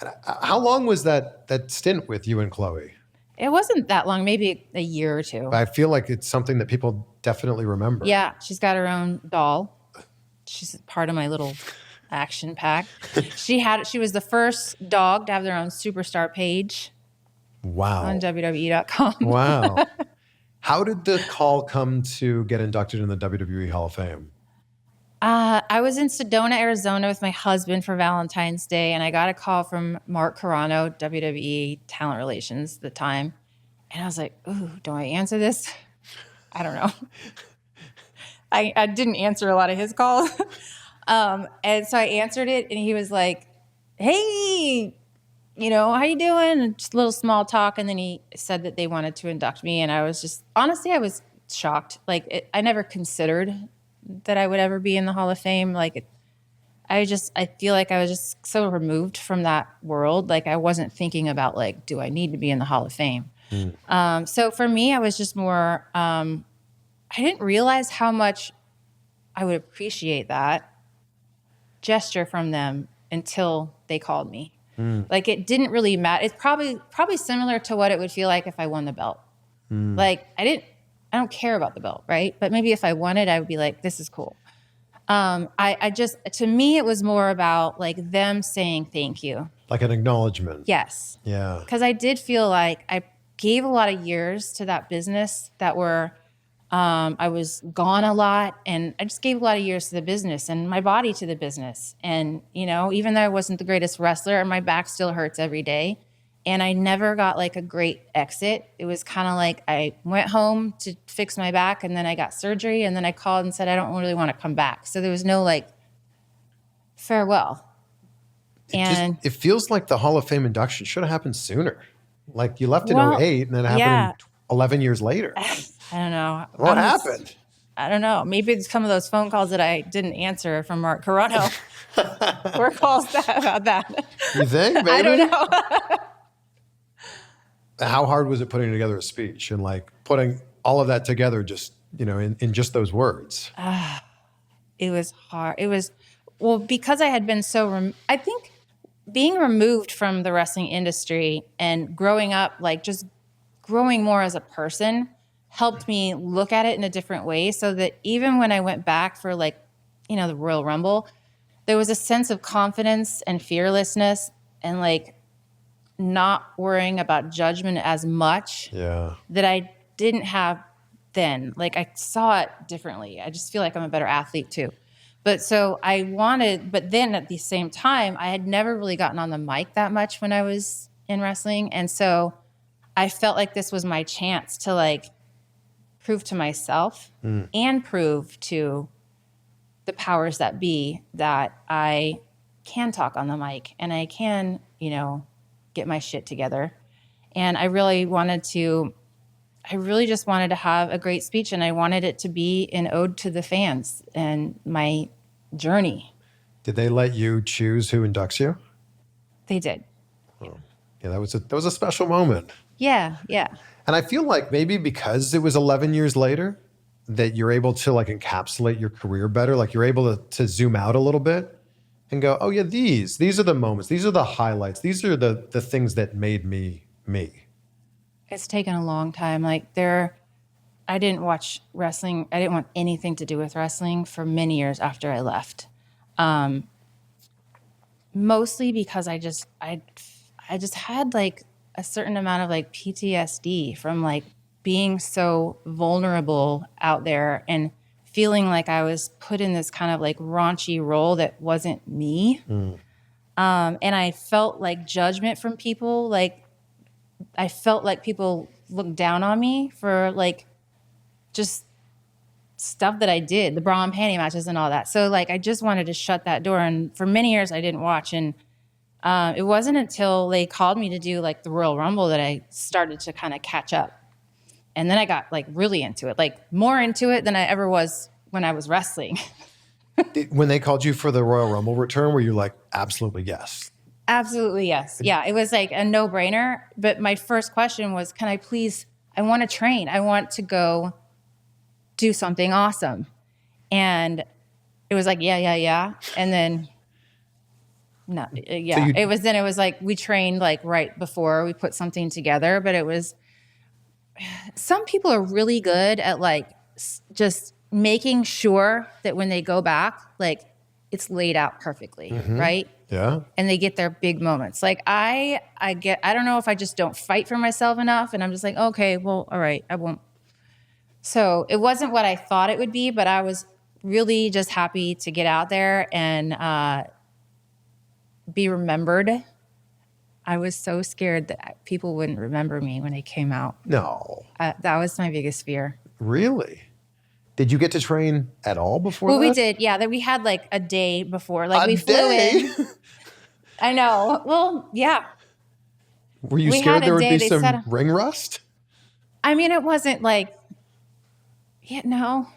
And how long was that stint with you and Chloe? It wasn't that long, maybe a year or two. I feel like it's something that people definitely remember. Yeah, she's got her own doll. She's part of my little action pack. She was the first dog to have their own superstar page. Wow. On WWE.com. Wow. How did the call come to get inducted in the WWE Hall of Fame? I was in Sedona, Arizona with my husband for Valentine's Day, and I got a call from Mark Carano, WWE Talent Relations at the time. And I was like, ooh, do I answer this? I don't know. I didn't answer a lot of his calls. And so I answered it, and he was like, hey, how you doing? And just a little small talk. And then he said that they wanted to induct me. And I was just, honestly, I was shocked. Like, I never considered that I would ever be in the Hall of Fame. Like, I feel like I was just so removed from that world. Like, I wasn't thinking about, like, do I need to be in the Hall of Fame? So for me, I was just more, I didn't realize how much I would appreciate that gesture from them until they called me. Like, it didn't really matter. It's probably similar to what it would feel like if I won the belt. Like, I don't care about the belt, right? But maybe if I won it, I would be like, this is cool. To me, it was more about like them saying thank you. Like an acknowledgement. Yes. Yeah. Because I did feel like I gave a lot of years to that business that were, I was gone a lot, and I just gave a lot of years to the business and my body to the business. And, even though I wasn't the greatest wrestler, my back still hurts every day. And I never got like a great exit. It was kind of like I went home to fix my back, and then I got surgery, and then I called and said, I don't really want to come back. So there was no like farewell. It feels like the Hall of Fame induction should have happened sooner. Like you left in 2008 and then it happened 11 years later. I don't know. What happened? I don't know. Maybe it's some of those phone calls that I didn't answer from Mark Carano. Were calls about that. You think, baby? I don't know. How hard was it putting together a speech and like putting all of that together just, in just those words? It was hard. Because I had been I think being removed from the wrestling industry and growing up, like just growing more as a person helped me look at it in a different way, so that even when I went back for like, the Royal Rumble, there was a sense of confidence and fearlessness and like not worrying about judgment as much that I didn't have then. Like I saw it differently. I just feel like I'm a better athlete too. But then at the same time, I had never really gotten on the mic that much when I was in wrestling. And so I felt like this was my chance to like prove to myself and prove to the powers that be that I can talk on the mic and I can, get my shit together. And I really just wanted to have a great speech, and I wanted it to be an ode to the fans and my journey. Did they let you choose who inducts you? They did. Oh. Yeah, that was a special moment. Yeah, yeah. And I feel like maybe because it was 11 years later that you're able to like encapsulate your career better. Like you're able to zoom out a little bit and go, oh yeah, these are the moments. These are the highlights. These are the things that made me me. It's taken a long time. Like I didn't watch wrestling. I didn't want anything to do with wrestling for many years after I left. Mostly because I just had like a certain amount of like PTSD from like being so vulnerable out there and feeling like I was put in this kind of like raunchy role that wasn't me. And I felt like judgment from people. Like I felt like people looked down on me for like just stuff that I did, the bra and panty matches and all that. So like I just wanted to shut that door. And for many years I didn't watch. And it wasn't until they called me to do like the Royal Rumble that I started to kind of catch up. And then I got like really into it, like more into it than I ever was when I was wrestling. When they called you for the Royal Rumble return, were you like, absolutely yes? Absolutely yes. Yeah, it was like a no-brainer. But my first question was, can I please, I want to train. I want to go do something awesome. And it was like, yeah. And then, no, yeah. So it was like, we trained like right before we put something together, but it was, some people are really good at like just making sure that when they go back, like it's laid out perfectly, right? Yeah. And they get their big moments. Like I don't know if I just don't fight for myself enough and I'm just like, okay, well, all right, I won't. So it wasn't what I thought it would be, but I was really just happy to get out there and be remembered. I was so scared that people wouldn't remember me when they came out. No. That was my biggest fear. Really? Did you get to train at all before that? We did, yeah. That we had like a day before. Like we flew in. I know. Well, yeah. Were you scared there would be some ring rust? I mean, it wasn't like, yeah, no.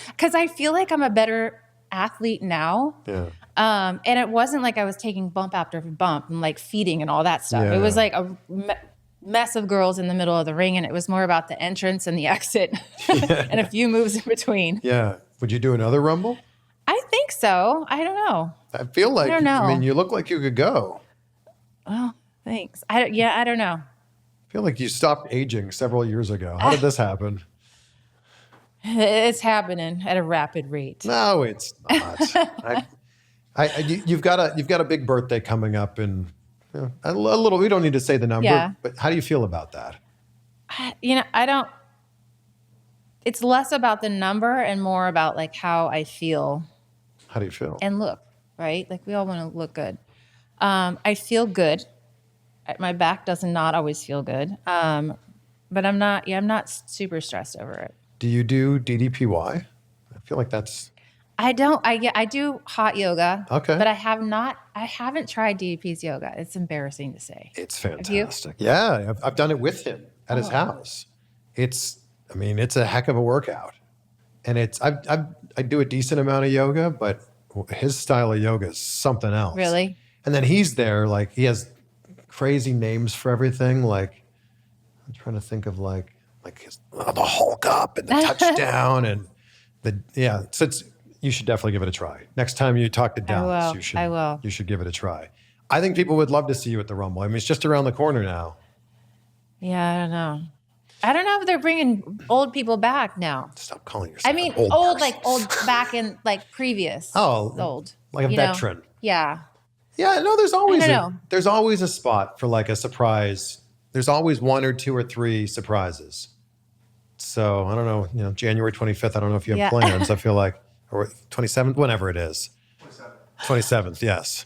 Because I feel like I'm a better athlete now. Yeah. And it wasn't like I was taking bump after bump and like feeding and all that stuff. Yeah. It was like a mess of girls in the middle of the ring, and it was more about the entrance and the exit and a few moves in between. Yeah. Would you do another Rumble? I think so. I don't know. I feel like, I mean, you look like you could go. Oh, thanks. I don't know. I feel like you stopped aging several years ago. How did this happen? It's happening at a rapid rate. No, it's not. You've got a big birthday coming up, and a little. We don't need to say the number, but how do you feel about that? I don't. It's less about the number and more about like how I feel. How do you feel? And look, right? Like we all want to look good. I feel good. My back does not always feel good, but I'm not. Yeah, I'm not super stressed over it. Do you do DDPY? I feel like that's. I don't. I do hot yoga. Okay. But I haven't tried DDP's yoga. It's embarrassing to say. It's fantastic. Yeah, I've done it with him at his house. It's a heck of a workout, and I do a decent amount of yoga, but his style of yoga is something else. Really? And then he's there, like he has crazy names for everything. Like I'm trying to think of like the Hulk up and the touchdown and So you should definitely give it a try. Next time you talk to Dallas, I will. You should give it a try. I think people would love to see you at the Rumble. I mean, it's just around the corner now. Yeah, I don't know. I don't know if they're bringing old people back now. Stop calling yourself. I mean, old old like old back in like previous. Oh, old, like a veteran. Yeah. Yeah. No, there's always a spot for like a surprise. There's always one or two or three surprises. So I don't know. January 25th. I don't know if you have plans. I feel like, or 27th, whenever it is. 27th. Yes.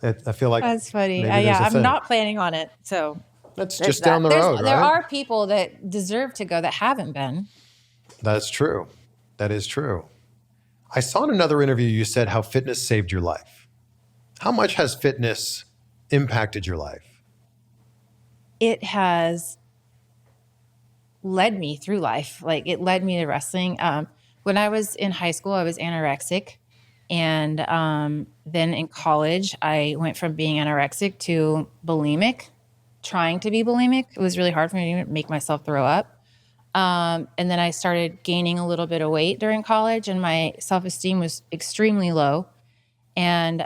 I feel like that's funny. I'm not planning on it. So. That's just down the road, right? There are people that deserve to go that haven't been. That's true. That is true. I saw in another interview you said how fitness saved your life. How much has fitness impacted your life? It has led me through life. Like it led me to wrestling. When I was in high school, I was anorexic. And then in college, I went from being anorexic to bulimic. trying to be bulimic. It was really hard for me to make myself throw up. And then I started gaining a little bit of weight during college, and my self-esteem was extremely low. And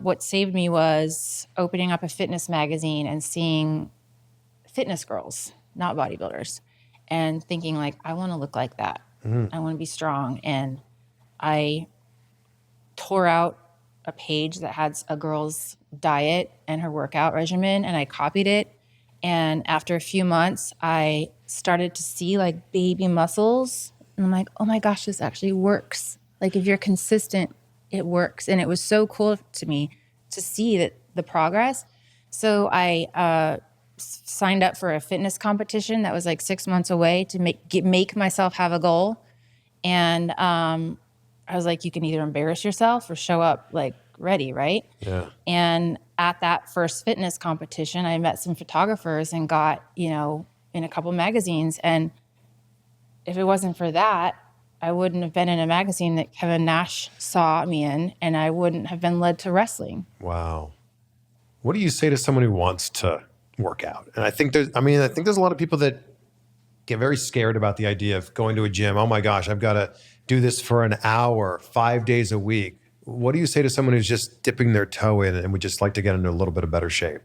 what saved me was opening up a fitness magazine and seeing fitness girls, not bodybuilders, and thinking like, I want to look like that. I want to be strong. And I tore out a page that had a girl's diet and her workout regimen, and I copied it. And after a few months, I started to see like baby muscles. And I'm like, oh my gosh, this actually works. Like if you're consistent, it works. And it was so cool to me to see that the progress. So I signed up for a fitness competition that was like 6 months away to make myself have a goal. And I was like, you can either embarrass yourself or show up like ready, right? Yeah. And at that first fitness competition, I met some photographers and got, in a couple magazines. And if it wasn't for that, I wouldn't have been in a magazine that Kevin Nash saw me in, and I wouldn't have been led to wrestling. Wow. What do you say to someone who wants to work out? And I think there's a lot of people that get very scared about the idea of going to a gym. Oh my gosh, I've got to do this for an hour, 5 days a week. What do you say to someone who's just dipping their toe in and would just like to get into a little bit of better shape?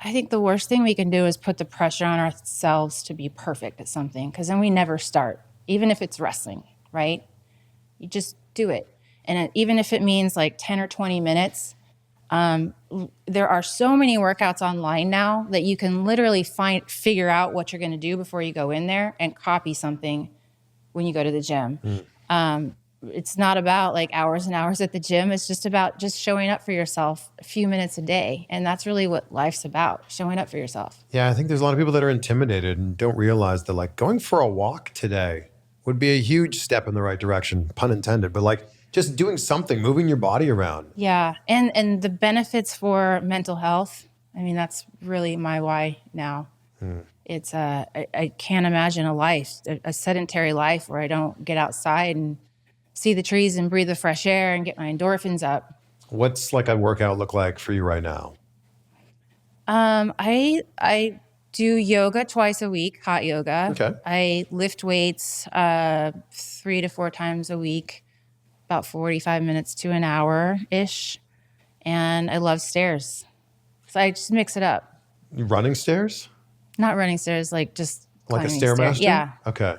I think the worst thing we can do is put the pressure on ourselves to be perfect at something, because then we never start, even if it's wrestling, right? You just do it. And even if it means like 10 or 20 minutes, there are so many workouts online now that you can literally figure out what you're going to do before you go in there and copy something when you go to the gym. It's not about like hours and hours at the gym. It's just about just showing up for yourself a few minutes a day. And that's really what life's about, showing up for yourself. Yeah, I think there's a lot of people that are intimidated and don't realize that like going for a walk today would be a huge step in the right direction, pun intended, but like just doing something, moving your body around. Yeah, and the benefits for mental health, I mean, that's really my why now. It's I can't imagine a sedentary life where I don't get outside and see the trees and breathe the fresh air and get my endorphins up. What's like a workout look like for you right now? I do yoga twice a week, hot yoga. Okay. I lift weights 3 to 4 times a week, about 45 minutes to an hour-ish. And I love stairs. So I just mix it up. You running stairs? Not running stairs, like just Like a climbing Stairmaster? stairs. Yeah. Okay.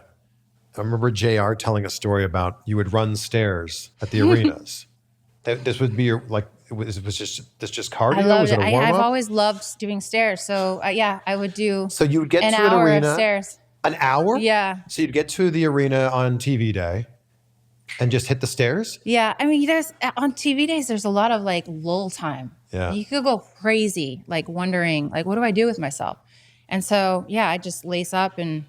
I remember JR telling a story about you would run stairs at the arenas. This would be your, like, was this just cardio? I loved Was it it. a warm-up? I've always loved doing stairs. So yeah, I would do So you would get an to an hour arena. of stairs. An hour? Yeah. So you'd get to the arena on TV day and just hit the stairs? Yeah. I mean, on TV days, there's a lot of like lull time. Yeah. You could go crazy, like wondering, like, what do I do with myself? And so, yeah, I just lace up and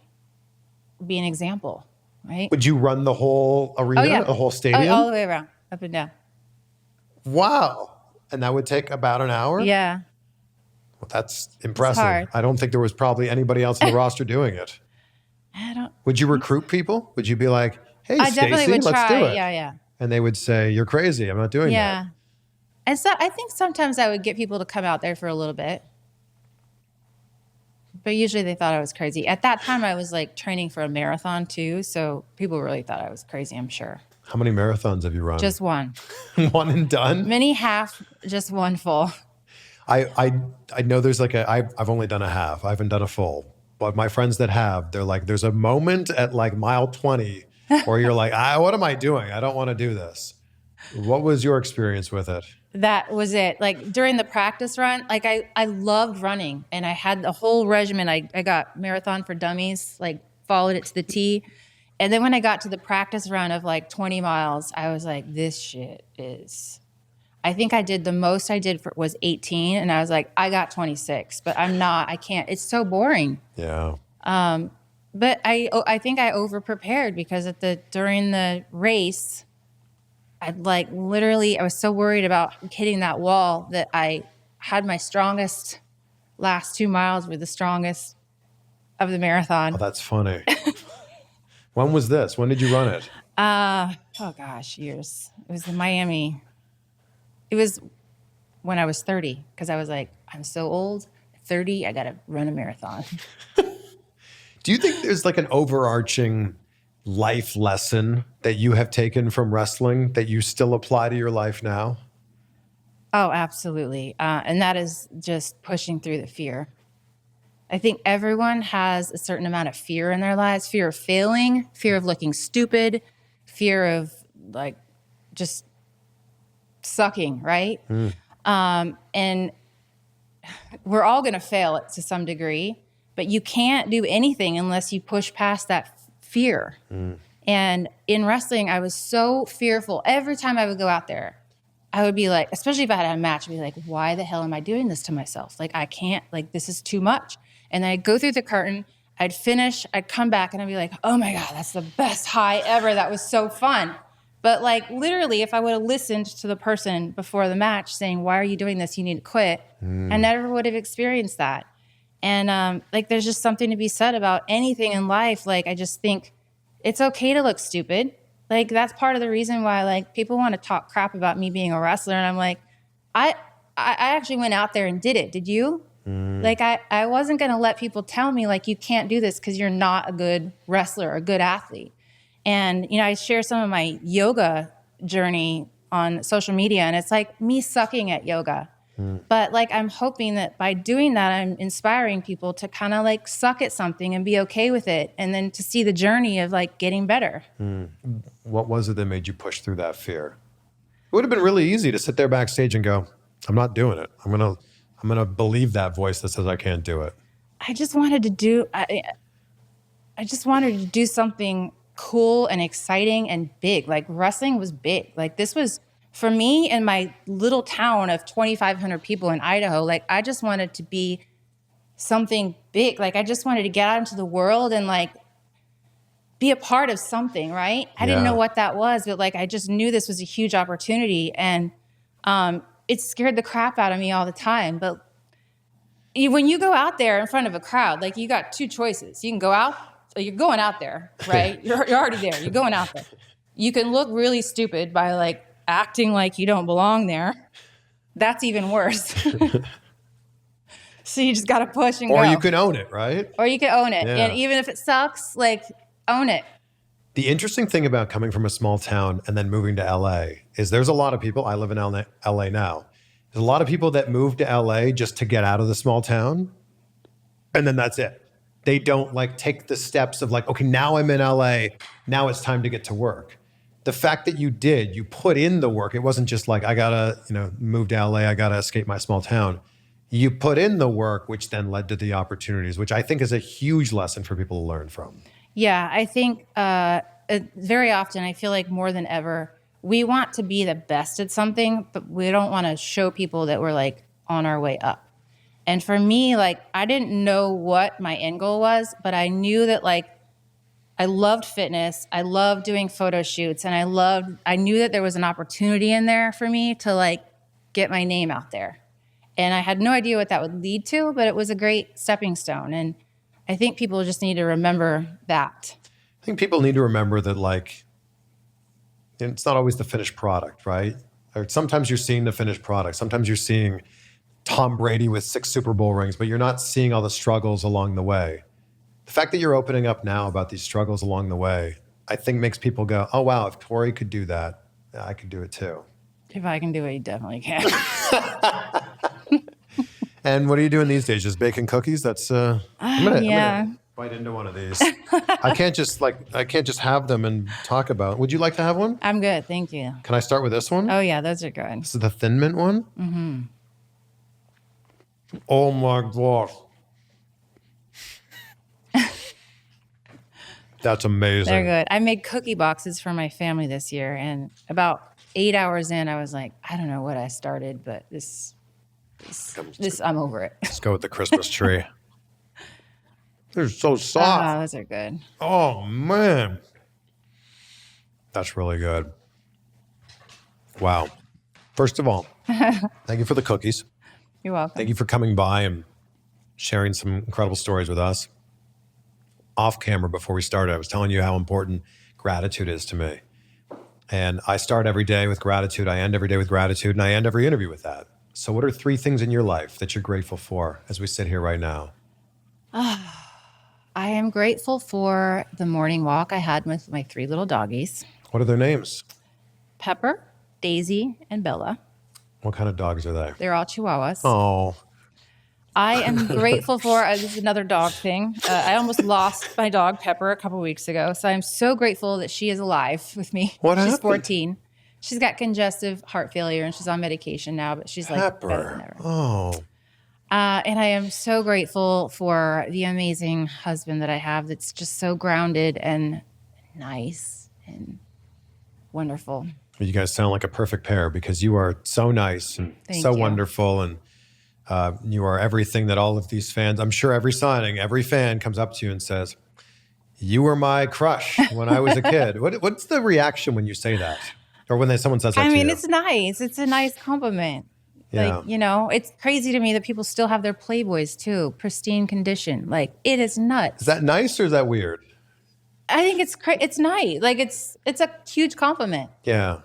be an example, right? Would you run the whole arena, the whole stadium? All the way around, up and down. Wow. And that would take about an hour? Yeah. Well, that's impressive. hard. I don't think there was probably anybody else in the roster doing it. I don't. Would you recruit people? Would you be like, hey, I definitely Stacy, would let's try. do it? Yeah. And they would say, you're crazy. I'm not doing Yeah. that. And so I think sometimes I would get people to come out there for a little bit. But usually they thought I was crazy. At that time, I was like training for a marathon too. So people really thought I was crazy, I'm sure. How many marathons have you run? Just one. One and done? Many half, just one full. I know there's like I've only done a half. I haven't done a full. But my friends that have, they're like, there's a moment at like mile 20 where you're like, what am I doing? I don't want to do this. What was your experience with it? That was it. Like during the practice run, like I loved running, and I had the whole regimen. I got Marathon for Dummies, like followed it to the T. And then when I got to the practice run of like 20 miles, I was like, this shit is, I think I did the most I did was 18. And I was like, I got 26, but I can't, it's so boring. Yeah. But I think I over prepared because during the race, I was so worried about hitting that wall that I had my strongest last 2 miles were the strongest of the marathon. Oh, that's funny. When was this? When did you run it? Oh gosh, years. It was in Miami. It was when I was 30 because I was like, I'm so old. 30, I got to run a marathon. Do you think there's like an overarching life lesson that you have taken from wrestling that you still apply to your life now? Oh, absolutely. And that is just pushing through the fear. I think everyone has a certain amount of fear in their lives, fear of failing, fear of looking stupid, fear of like just sucking, right? And we're all going to fail it to some degree, but you can't do anything unless you push past that fear. And in wrestling, I was so fearful. Every time I would go out there, I would be like, especially if I had a match, I'd be like, why the hell am I doing this to myself? Like, I can't, like, this is too much. And then I'd go through the curtain, I'd finish, I'd come back, and I'd be like, oh my God, that's the best high ever. That was so fun. But like, literally, if I would have listened to the person before the match saying, why are you doing this? You need to quit. I never would have experienced that. And like, there's just something to be said about anything in life. Like, I just think it's okay to look stupid. Like, that's part of the reason why, like, people want to talk crap about me being a wrestler. And I'm like, I actually went out there and did it. Did you? Like, I wasn't going to let people tell me, like, you can't do this because you're not a good wrestler or a good athlete. And, you know, I share some of my yoga journey on social media, and it's like me sucking at yoga. But, like, I'm hoping that by doing that, I'm inspiring people to kind of, like, suck at something and be okay with it, and then to see the journey of, like, getting better. What was it that made you push through that fear? It would have been really easy to sit there backstage and go, I'm not doing it. I'm gonna believe that voice that says I can't do it. I just wanted to do something cool and exciting and big. Like, wrestling was big. Like, this was, for me in my little town of 2,500 people in Idaho, like, I just wanted to be something big. Like, I just wanted to get out into the world and, like, be a part of something, right? I didn't know what that was, but, like, I just knew this was a huge opportunity. And it scared the crap out of me all the time. But when you go out there in front of a crowd, like, you got two choices. You can go out, so you're going out there, right? You're already there. You're going out there. You can look really stupid by, like, acting like you don't belong there. That's even worse. So you just got to push and go. Or you can own it, right? Or you can own it. And even if it sucks, like, own it. The interesting thing about coming from a small town and then moving to LA is there's a lot of people, I live in LA now, there's a lot of people that move to LA just to get out of the small town, and then that's it. They don't, like, take the steps of, like, okay, now I'm in LA, now it's time to get to work. The fact that you put in the work, it wasn't just like, I gotta, move to LA, I gotta escape my small town. You put in the work, which then led to the opportunities, which I think is a huge lesson for people to learn from. Yeah, I think very often, I feel like more than ever, we want to be the best at something, but we don't want to show people that we're, like, on our way up. And for me, like, I didn't know what my end goal was, but I knew that, like, I loved fitness. I loved doing photo shoots, and I knew that there was an opportunity in there for me to, like, get my name out there. And I had no idea what that would lead to, but it was a great stepping stone. And I think people just need to remember that. I think people need to remember that, like, it's not always the finished product, right? Or sometimes you're seeing the finished product. Sometimes you're seeing Tom Brady with 6 Super Bowl rings, but you're not seeing all the struggles along the way. The fact that you're opening up now about these struggles along the way, I think makes people go, oh, wow, if Torrie could do that, I could do it too. If I can do it, you definitely can. And what are you doing these days? Just baking cookies? That's I'm gonna bite into one of these. I can't just have them and talk about it. Would you like to have one? I'm good, thank you. Can I start with this one? Oh yeah, those are good. This is the Thin Mint one? Mm-hmm. Oh my gosh. That's amazing. They're good. I made cookie boxes for my family this year, and about 8 hours in, I was like, I don't know what I started, but this I'm over it. Let's go with the Christmas tree. They're so soft. Oh, those are good. Oh, man. That's really good. Wow. First of all, thank you for the cookies. You're welcome. Thank you for coming by and sharing some incredible stories with us. Off camera, before we started, I was telling you how important gratitude is to me. And I start every day with gratitude. I end every day with gratitude. And I end every interview with that. So what are 3 things in your life that you're grateful for as we sit here right now? I am grateful for the morning walk I had with my 3 little doggies, What are their names? Pepper, Daisy, and Bella. What kind of dogs are they? They're all Chihuahuas. Oh, I am grateful for, this is another dog thing. I almost lost my dog, Pepper, a couple weeks ago. So I'm so grateful that she is alive with me. What She's happened? 14. She's got congestive heart failure and she's on medication now, but she's like better than Pepper. ever. Oh, And I am so grateful for the amazing husband that I have that's just so grounded and nice and wonderful. you guys sound like a perfect pair because you are so nice and Thank so you. wonderful. And you are everything that all of these fans, I'm sure every signing, every fan comes up to you and says, you were my crush when I was a kid. What's the reaction when you say that? Or when someone says that to you? It's nice. It's a nice compliment. Yeah. Like, it's crazy to me that people still have their Playboys too, pristine condition. Like, it is nuts. Is that nice or is that weird? I think it's nice. Like, it's a huge compliment. Yeah.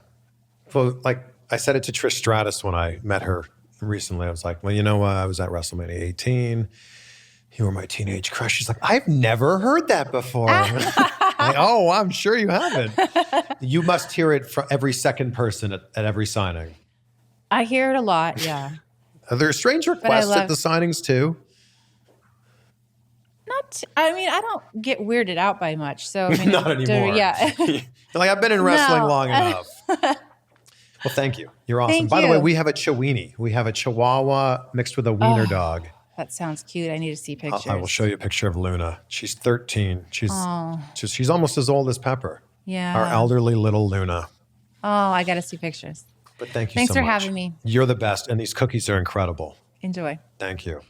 Well, like I said it to Trish Stratus when I met her recently. I was like, well, I was at WrestleMania 18. You were my teenage crush. She's like, I've never heard that before. Like, oh, I'm sure you haven't. You must hear it from every second person at every signing. I hear it a lot, yeah. Are there strange requests at the signings too? I don't get weirded out by much. So Not anymore. Yeah. Like, I've been in wrestling No. long enough. Well, thank you. You're awesome. Thank By the you. way, we have a Chiweenie. We have a Chihuahua mixed with a wiener dog. That sounds cute. I need to see pictures. I will show you a picture of Luna. She's 13. She's almost as old as Pepper. Yeah. Our elderly little Luna. Oh, I got to see pictures. But thank you Thanks so for much. having me. You're the best, and these cookies are incredible. Enjoy. Thank you.